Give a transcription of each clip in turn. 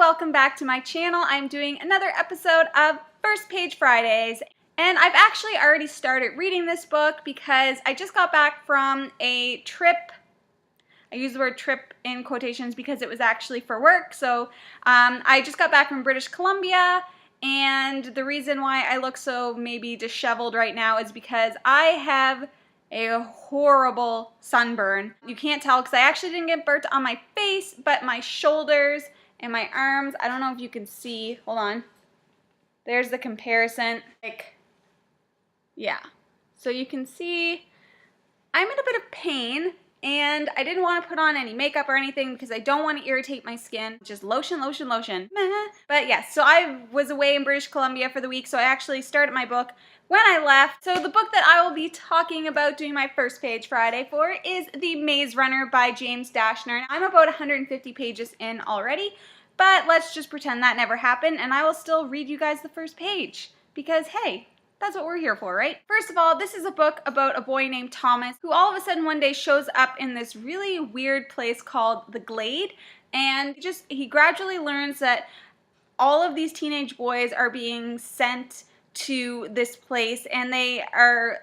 welcome back to my channel. I'm doing another episode of First Page Fridays, and I've actually already started reading this book because I just got back from a trip. I use the word trip in quotations because it was actually for work. So I just got back from British Columbia, and the reason why I look so maybe disheveled right now is because I have a horrible sunburn. You can't tell because I actually didn't get burnt on my face, but my shoulders and my arms, I don't know if you can see, hold on. There's the comparison. Yeah. So you can see I'm in a bit of pain, and I didn't want to put on any makeup or anything because I don't want to irritate my skin. Just lotion, lotion, lotion. But yes, so I was away in British Columbia for the week, so I actually started my book when I left. So the book that I will be talking about doing my First Page Friday for is The Maze Runner by James Dashner. I'm about 150 pages in already, but let's just pretend that never happened, and I will still read you guys the first page because, hey, that's what we're here for, right? First of all, this is a book about a boy named Thomas who all of a sudden one day shows up in this really weird place called the Glade, and he gradually learns that all of these teenage boys are being sent to this place, and they are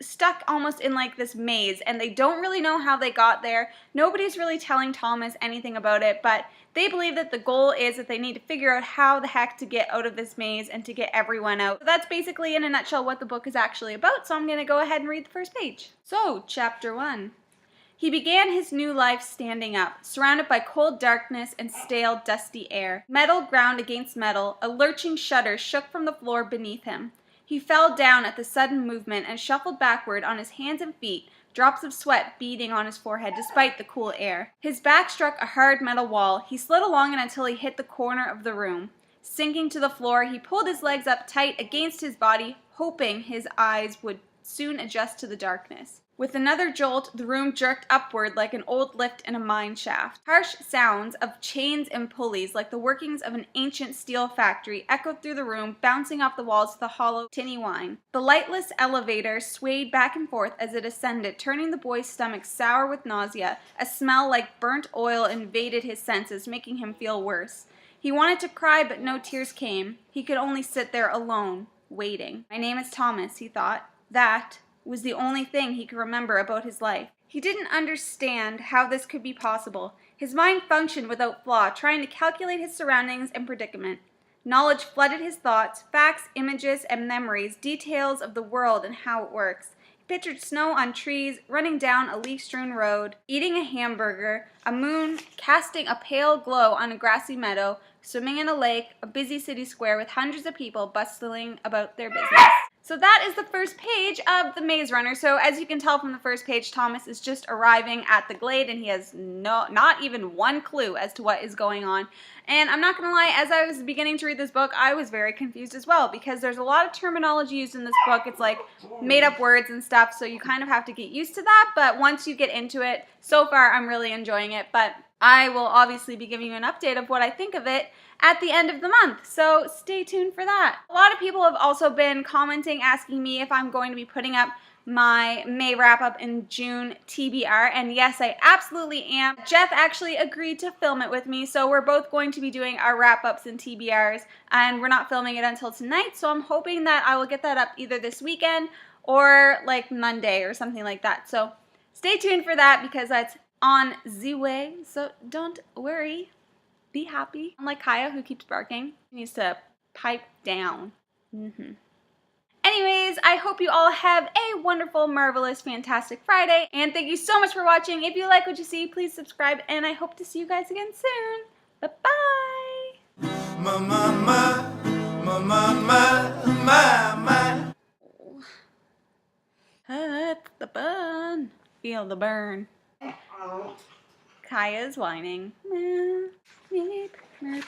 stuck almost in like this maze, and they don't really know how they got there. Nobody's really telling Thomas anything about it, but they believe that the goal is that they need to figure out how the heck to get out of this maze and to get everyone out. So that's basically in a nutshell what the book is actually about, so I'm going to go ahead and read the first page. So, Chapter 1. He began his new life standing up, surrounded by cold darkness and stale, dusty air. Metal ground against metal, a lurching shudder shook from the floor beneath him. He fell down at the sudden movement and shuffled backward on his hands and feet, drops of sweat beading on his forehead despite the cool air. His back struck a hard metal wall. He slid along it until he hit the corner of the room. Sinking to the floor, he pulled his legs up tight against his body, hoping his eyes would soon adjust to the darkness. With another jolt, the room jerked upward like an old lift in a mine shaft. Harsh sounds of chains and pulleys, like the workings of an ancient steel factory, echoed through the room, bouncing off the walls with a hollow, tinny whine. The lightless elevator swayed back and forth as it ascended, turning the boy's stomach sour with nausea. A smell like burnt oil invaded his senses, making him feel worse. He wanted to cry, but no tears came. He could only sit there alone, waiting. My name is Thomas, he thought. That was the only thing he could remember about his life. He didn't understand how this could be possible. His mind functioned without flaw, trying to calculate his surroundings and predicament. Knowledge flooded his thoughts, facts, images, and memories, details of the world and how it works. He pictured snow on trees, running down a leaf-strewn road, eating a hamburger, a moon casting a pale glow on a grassy meadow, swimming in a lake, a busy city square with hundreds of people bustling about their business. So that is the first page of The Maze Runner. So as you can tell from the first page, Thomas is just arriving at the Glade, and he has not even one clue as to what is going on. And I'm not going to lie, as I was beginning to read this book, I was very confused as well, because there's a lot of terminology used in this book. It's like made up words and stuff, so you kind of have to get used to that. But once you get into it, so far I'm really enjoying it. But I will obviously be giving you an update of what I think of it at the end of the month, so stay tuned for that. A lot of people have also been commenting, asking me if I'm going to be putting up my May wrap-up in June TBR, and yes, I absolutely am. Jeff actually agreed to film it with me, so we're both going to be doing our wrap-ups and TBRs, and we're not filming it until tonight, so I'm hoping that I will get that up either this weekend or like Monday or something like that. So stay tuned for that because that's on the way, so don't worry. Be happy. Unlike Kaya, who keeps barking, he needs to pipe down. Anyways, I hope you all have a wonderful, marvelous, fantastic Friday, and thank you so much for watching. If you like what you see, please subscribe, and I hope to see you guys again soon. Bye-bye! That's the burn. Feel the burn. Kaya's whining. Meep, meep.